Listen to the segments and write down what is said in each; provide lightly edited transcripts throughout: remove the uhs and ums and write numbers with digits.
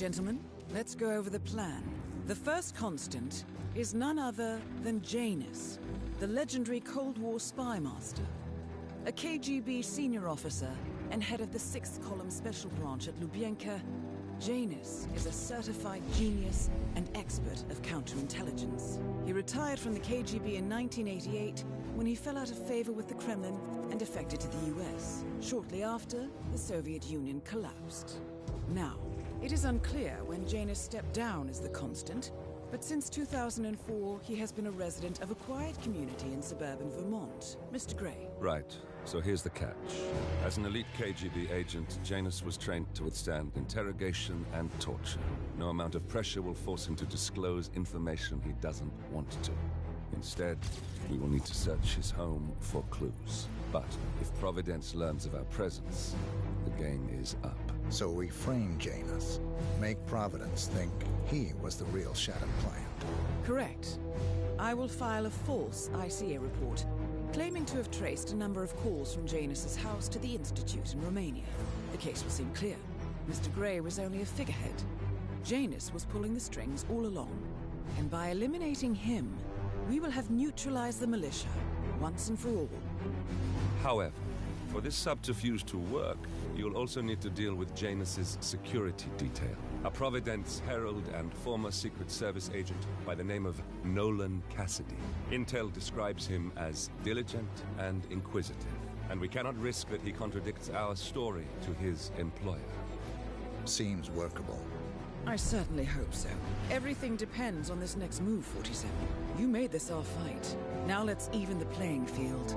Gentlemen, let's go over the plan. The first constant is none other than Janus, the legendary Cold War spy master. A KGB senior officer and head of the 6th Column Special Branch at Lubyanka, Janus is a certified genius and expert of counterintelligence. He retired from the KGB in 1988 when he fell out of favor with the Kremlin and defected to the US. Shortly after, the Soviet Union collapsed. Now, it is unclear when Janus stepped down as the constant, but since 2004, he has been a resident of a quiet community in suburban Vermont. Mr. Gray. Right. So here's the catch. As an elite KGB agent, Janus was trained to withstand interrogation and torture. No amount of pressure will force him to disclose information he doesn't want to. Instead, we will need to search his home for clues. But if Providence learns of our presence, the game is up. So we frame Janus, make Providence think he was the real shattered plant. Correct. I will file a false ICA report, claiming to have traced a number of calls from Janus's house to the Institute in Romania. The case will seem clear. Mr. Gray was only a figurehead. Janus was pulling the strings all along. And by eliminating him, we will have neutralized the militia, once and for all. However, for this subterfuge to work, you'll also need to deal with Janus's security detail. A Providence herald and former Secret Service agent by the name of Nolan Cassidy. Intel describes him as diligent and inquisitive, and we cannot risk that he contradicts our story to his employer. Seems workable. I certainly hope so. Everything depends on this next move, 47. You made this our fight. Now let's even the playing field.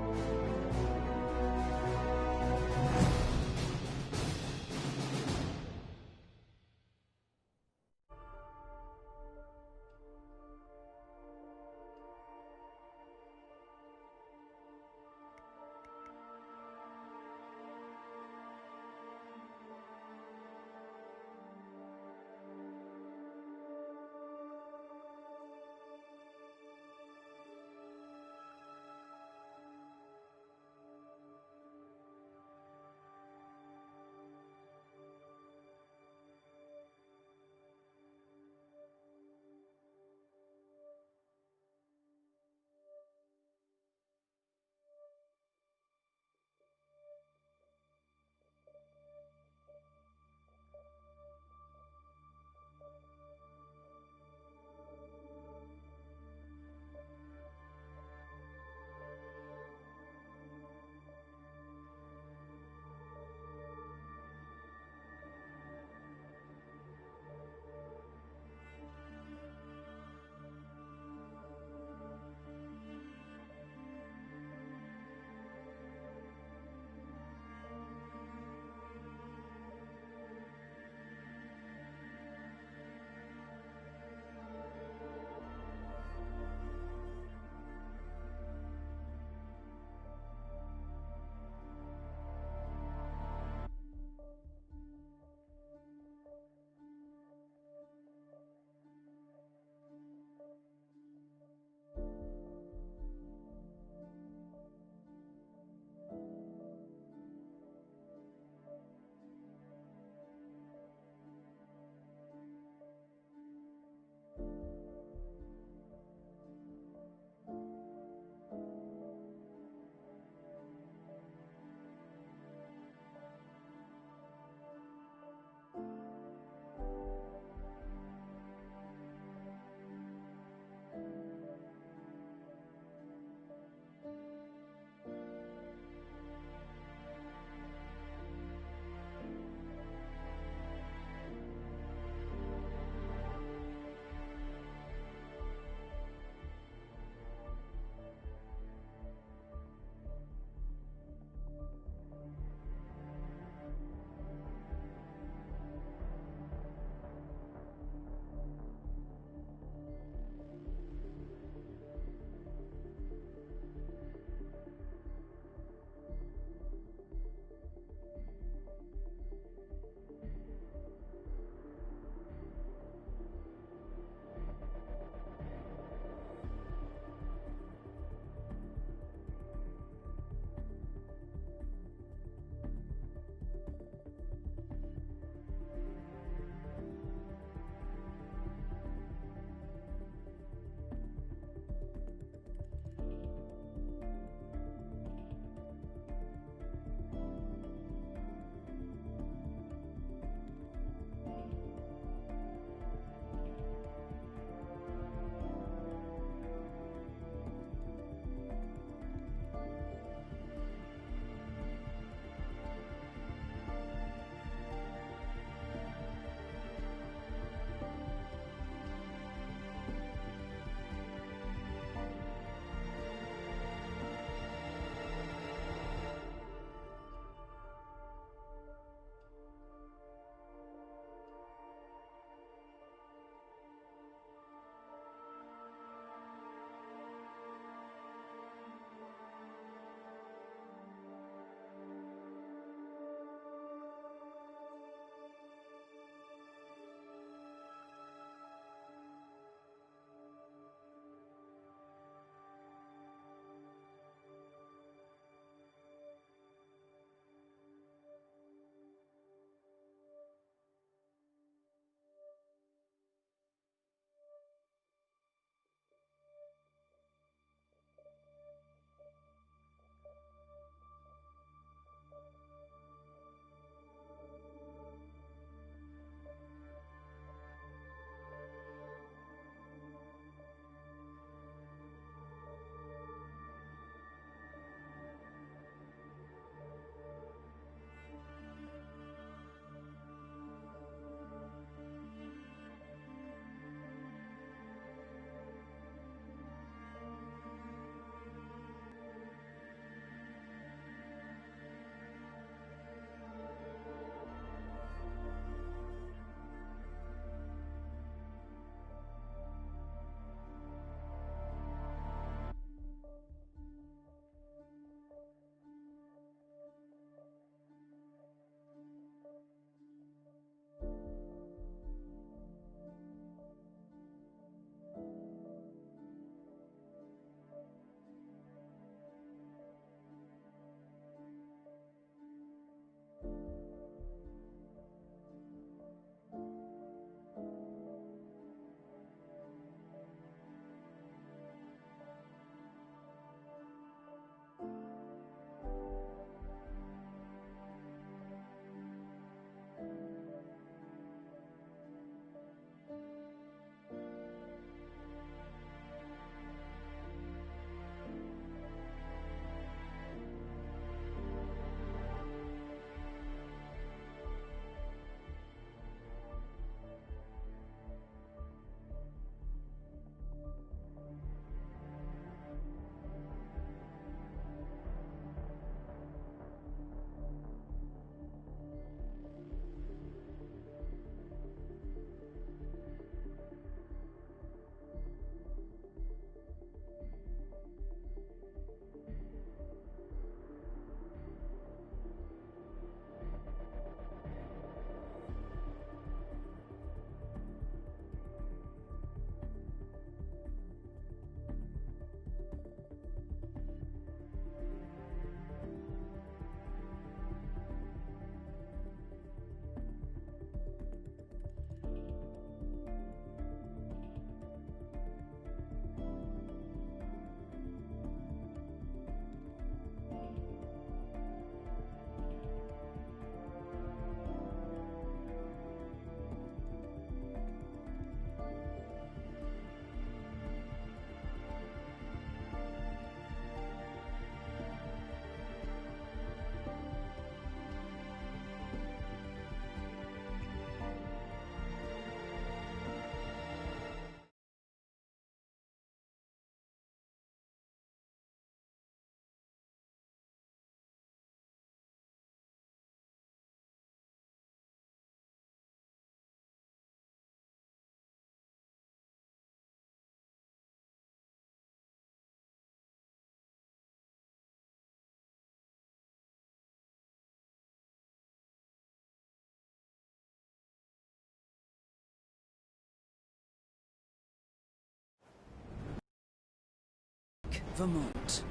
Vermont.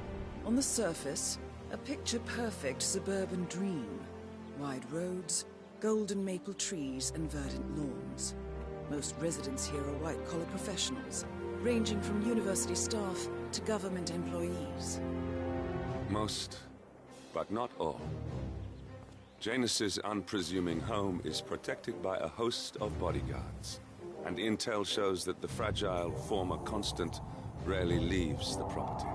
On the surface, a picture-perfect suburban dream. Wide roads, golden maple trees, and verdant lawns. Most residents here are white-collar professionals, ranging from university staff to government employees. Most, but not all. Janus's unpresuming home is protected by a host of bodyguards, and intel shows that the fragile former Constant rarely leaves the property.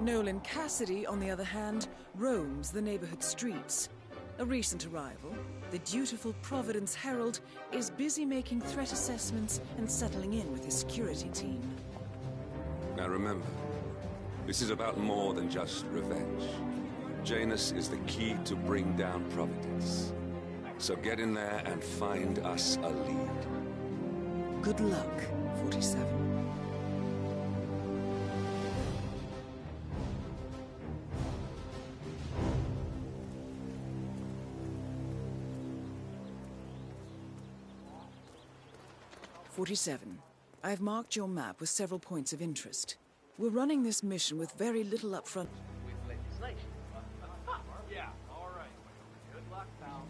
Nolan Cassidy, on the other hand, roams the neighborhood streets. A recent arrival, the dutiful Providence Herald is busy making threat assessments and settling in with his security team. Now remember, this is about more than just revenge. Janus is the key to bring down Providence. So get in there and find us a lead. Good luck, 47. I've marked your map with several points of interest. We're running this mission with very little upfront. With legislation. Yeah, all right. Good luck, pal.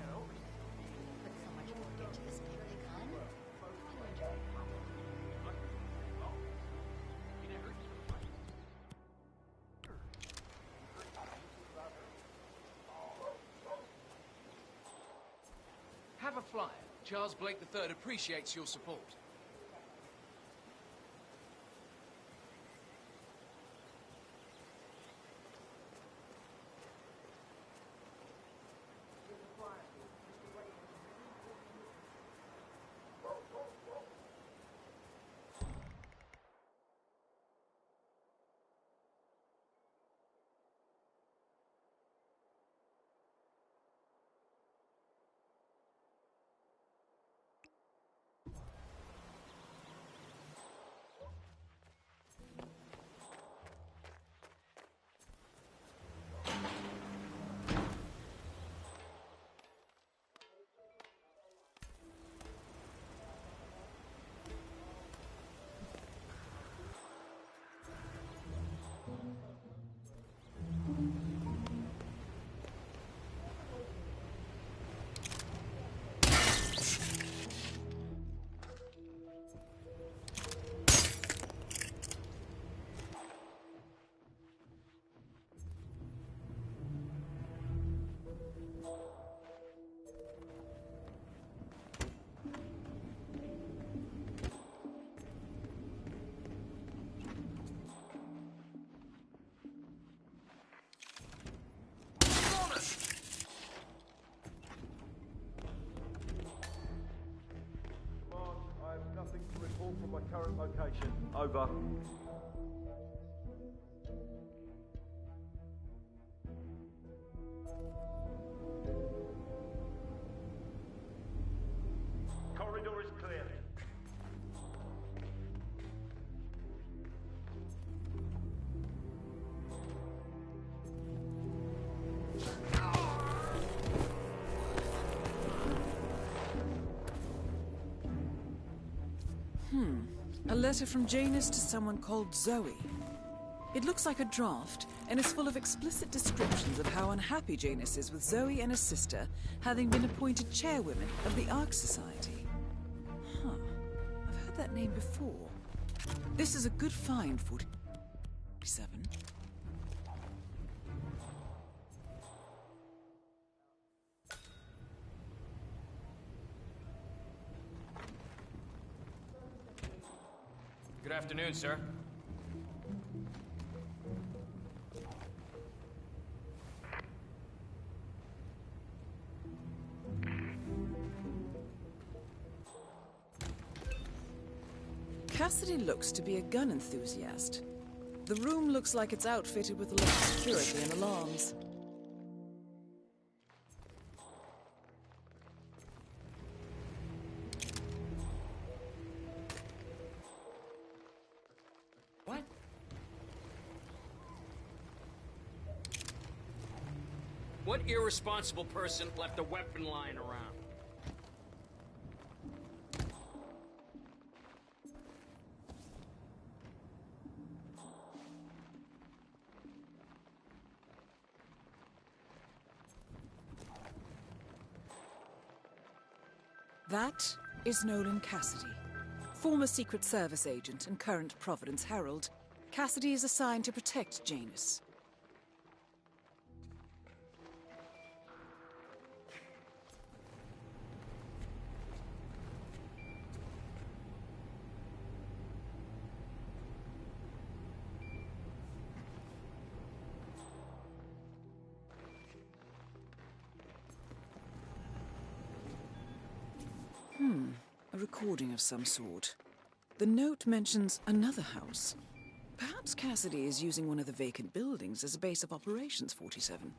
But so much more to get to this big gun. Have a flyer. Charles Blake III appreciates your support. From my current location. Over. Corridor is clear. A letter from Janus to someone called Zoe. It looks like a draft, and is full of explicit descriptions of how unhappy Janus is with Zoe and her sister having been appointed chairwomen of the Ark Society. Huh. I've heard that name before. This is a good find, 47. Good afternoon, sir. Cassidy looks to be a gun enthusiast. The room looks like it's outfitted with a lot of security and alarms. What? What irresponsible person left a weapon lying around? That is Nolan Cassidy. Former Secret Service agent and current Providence Herald, Cassidy is assigned to protect Janus. A recording of some sort. The note mentions another house. Perhaps Cassidy is using one of the vacant buildings as a base of operations, 47.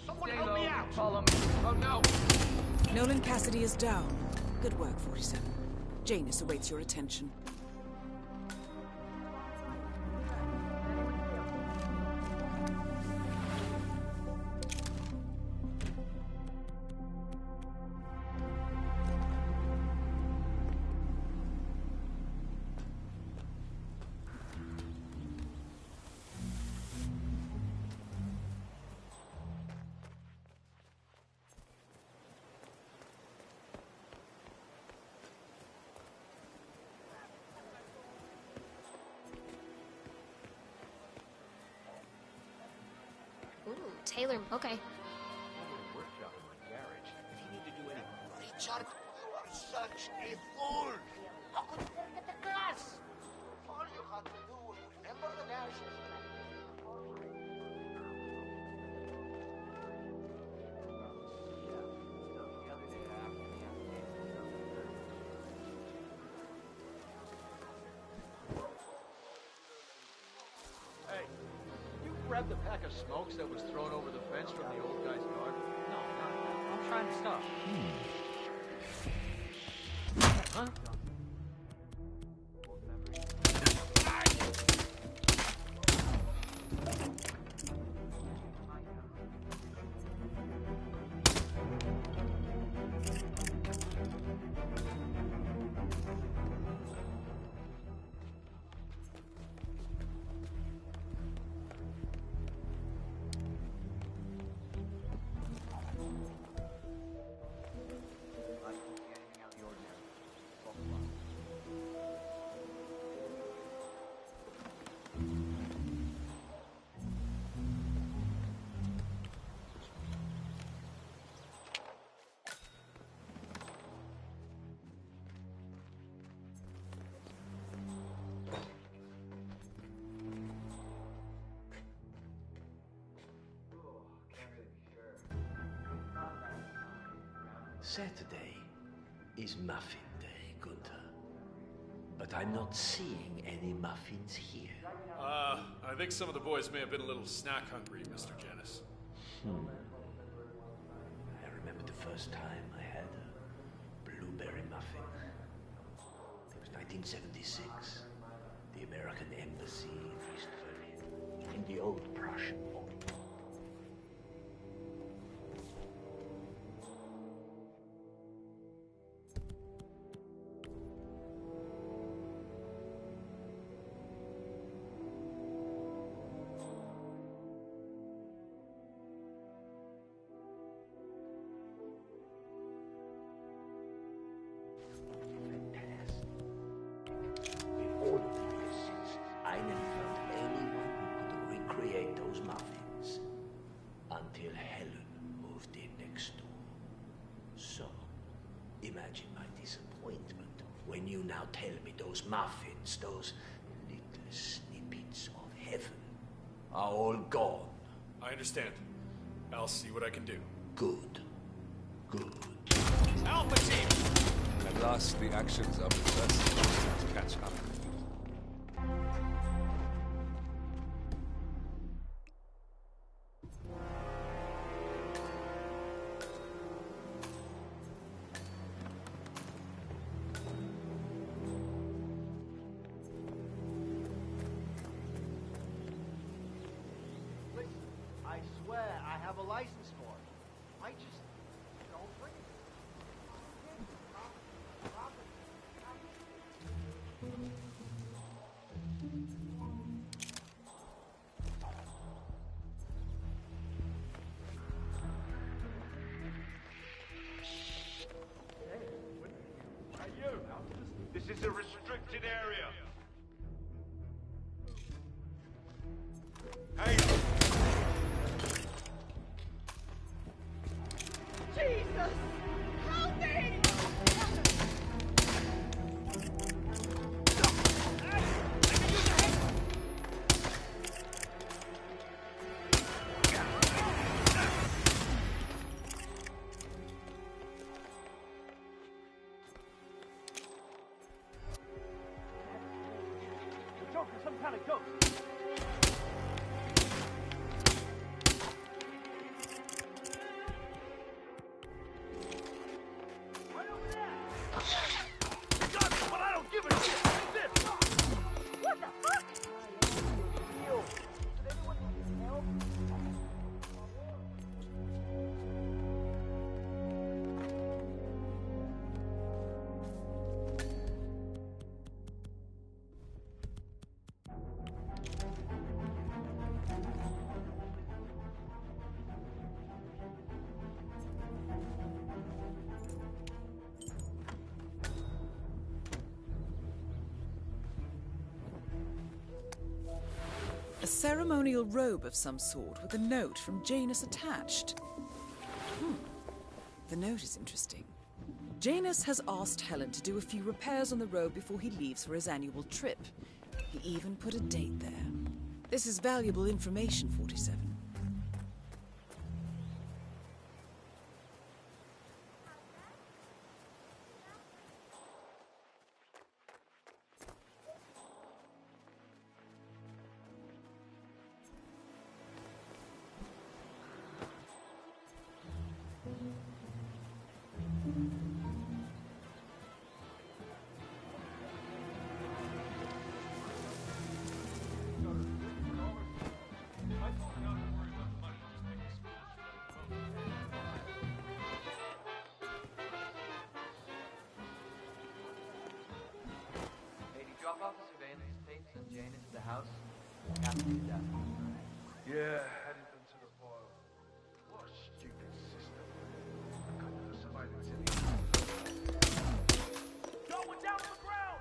Someone help me out! Follow me. Oh no! Nolan Cassidy is down. Good work, 47. Janus awaits your attention. Ooh, Taylor, okay. Workshop in my garage. If you need to do any... Richard, you are such a fool! How could you forget the class? All you had to do was remember the dashes. Hey, you grabbed the pack of smokes that was thrown over the fence from the old guy's garden? No, I'm trying to stop. Huh? Saturday is muffin day, Gunther. But I'm not seeing any muffins here. I think some of the boys may have been a little snack hungry, Mr. Janus. I remember the first time I had a blueberry muffin. It was 1976. The American Embassy in East Berlin, in the old Prussian War. I never found anyone who could recreate those muffins until Helen moved in next door. So, imagine my disappointment when you now tell me those muffins, those little snippets of heaven, are all gone. I understand. I'll see what I can do. Good. Good. Alpha Team! At last, the actions of the first catch up. Listen, I swear I have a license for it. I just don't bring it. Hey, you! This is a restricted area. Hey! Jesus! Help me! The Joker's some kind of ghost. Right over there! ceremonial robe of some sort with a note from Janus attached. The note is interesting. Janus has asked Helen to do a few repairs on the robe before he leaves for his annual trip. He even put a date there. This is valuable information, 47. Drop off the surveillance tapes and Janus at the house. Have to do that. Yeah, heading into the file. What a stupid system. I couldn't put surveillance in the Going down to the ground!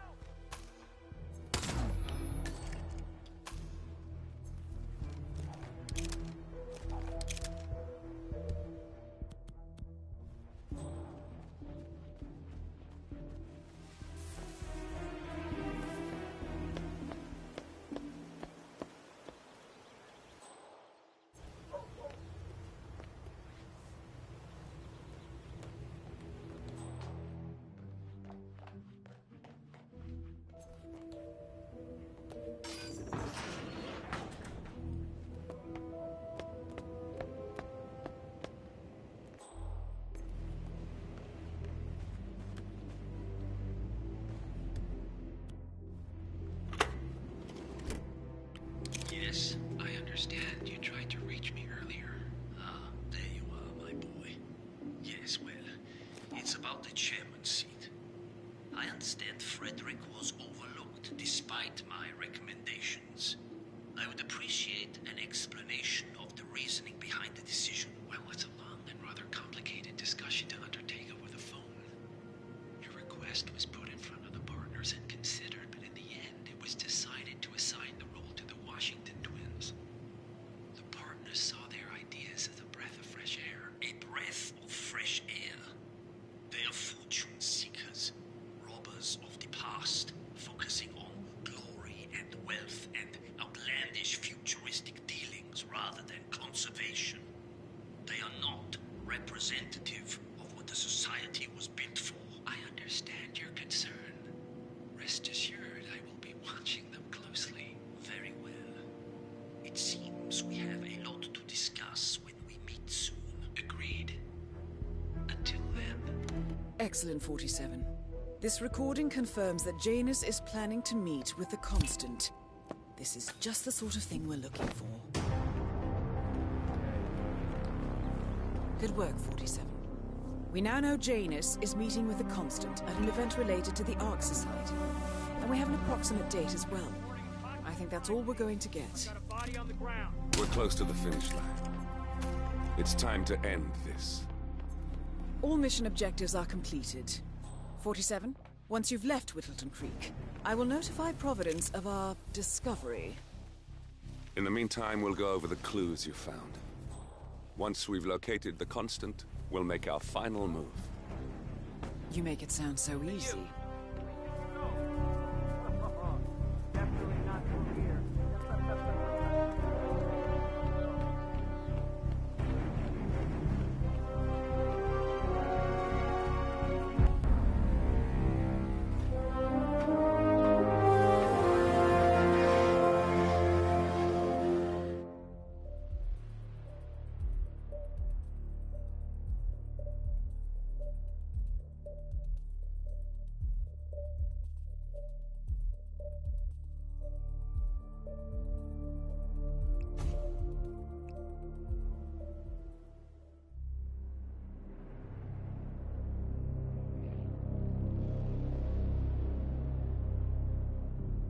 Yes, I understand. You tried to reach me earlier. Ah, there you are, my boy. Yes, well, it's about the chairman's seat. I understand Frederick was overlooked despite my recommendations. I would appreciate an explanation of the reasoning behind the decision. Well, it's a long and rather complicated discussion to undertake over the phone. Your request was put in front of the partners and considered, but in the end, it was decided to assign the role to the Washington twins. The partners saw their ideas as a breath of fresh air. A breath of fresh air. They are fortune seekers, robbers of the past, focusing on glory and wealth and outlandish futuristic dealings rather than conservation. They are not representative of what the society was built for. I understand your concern. Rest assured, I will be watching them closely. Very well. It seems we have a lot to discuss when we meet soon. Agreed. Until then. Excellent, 47. This recording confirms that Janus is planning to meet with the Constant. This is just the sort of thing we're looking for. Good work, 47. We now know Janus is meeting with the Constant at an event related to the Ark Society. And we have an approximate date as well. I think that's all we're going to get. We're close to the finish line. It's time to end this. All mission objectives are completed. 47, once you've left Whittleton Creek, I will notify Providence of our discovery. In the meantime, we'll go over the clues you found. Once we've located the Constant, we'll make our final move. You make it sound so easy. Definitely not from here.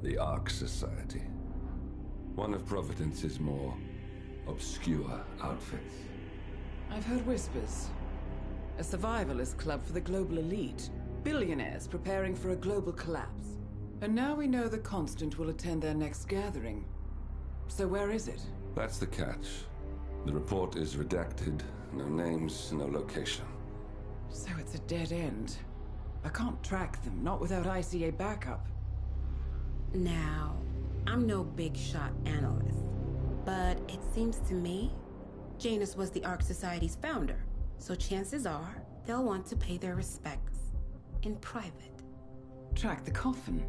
The Ark Society. One of Providence's more obscure outfits. I've heard whispers. A survivalist club for the global elite. Billionaires preparing for a global collapse. And now we know the Constant will attend their next gathering. So where is it? That's the catch. The report is redacted. No names, no location. So it's a dead end. I can't track them, not without ICA backup. Now, I'm no big shot analyst, but it seems to me Janus was the Ark Society's founder, so chances are they'll want to pay their respects in private. Track the coffin.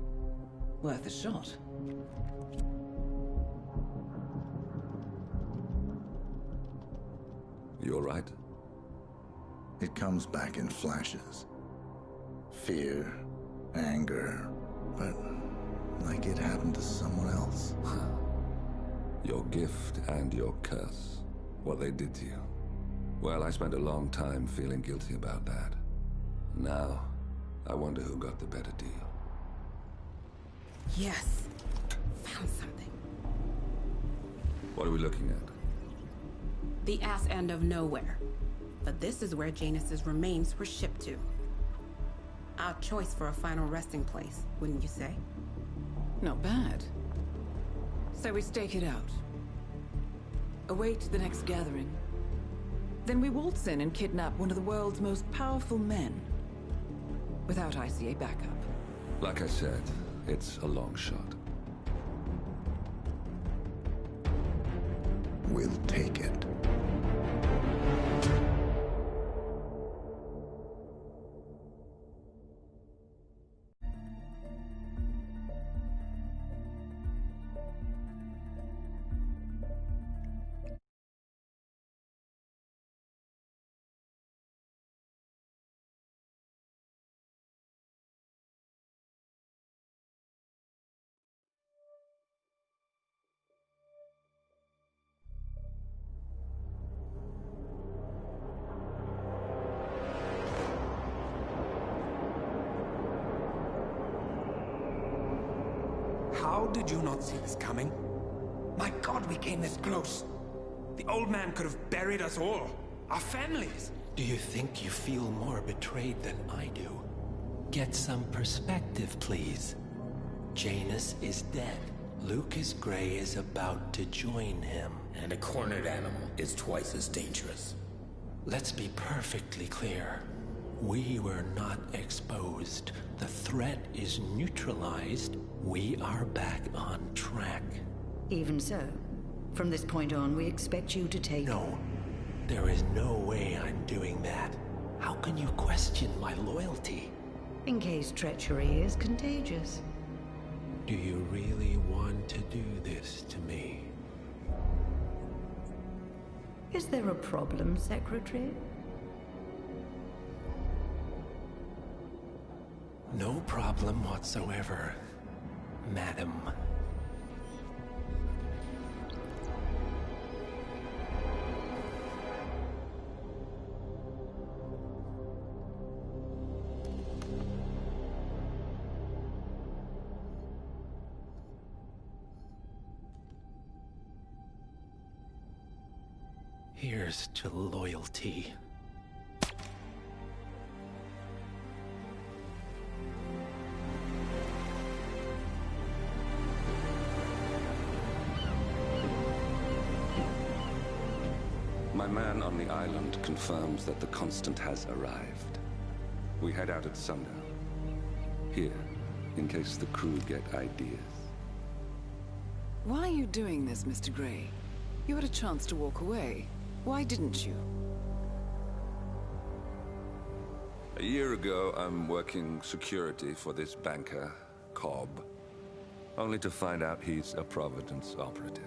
Worth a shot. You all right? It comes back in flashes. Fear, anger, but like it happened to someone else. Your gift and your curse. What they did to you. Well, I spent a long time feeling guilty about that. Now, I wonder who got the better deal. Yes. Found something. What are we looking at? The ass end of nowhere. But this is where Janus's remains were shipped to. Our choice for a final resting place, wouldn't you say? Not bad. So we stake it out. Await the next gathering. Then we waltz in and kidnap one of the world's most powerful men. Without ICA backup. Like I said, it's a long shot. We'll take it. How did you not see this coming? My God, we came this close. The old man could have buried us all. Our families. Do you think you feel more betrayed than I do? Get some perspective, please. Janus is dead. Lucas Gray is about to join him. And a cornered animal is twice as dangerous. Let's be perfectly clear. We were not exposed. The threat is neutralized. We are back on track. Even so, from this point on, we expect you to take... No. There is no way I'm doing that. How can you question my loyalty? In case treachery is contagious. Do you really want to do this to me? Is there a problem, Secretary? No problem whatsoever, madam. Here's to loyalty. My man on the island confirms that the Constant has arrived. We head out at sundown. Here, in case the crew get ideas. Why are you doing this, Mr. Gray? You had a chance to walk away. Why didn't you? A year ago, I'm working security for this banker, Cobb, only to find out he's a Providence operative.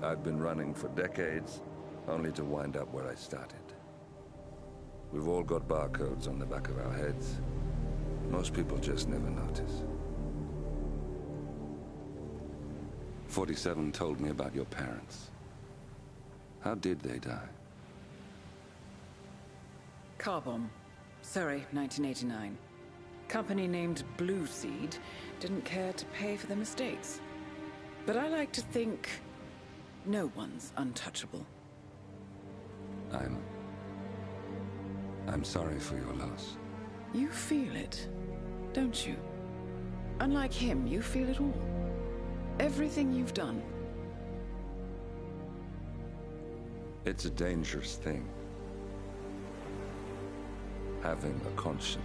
I'd been running for decades, only to wind up where I started. We've all got barcodes on the back of our heads. Most people just never notice. 47 told me about your parents. How did they die? Car bomb. Surrey, 1989. Company named Blue Seed didn't care to pay for their mistakes. But I like to think no one's untouchable. I'm sorry for your loss. You feel it, don't you? Unlike him, you feel it all. everything you've done? It's a dangerous thing. Having a conscience.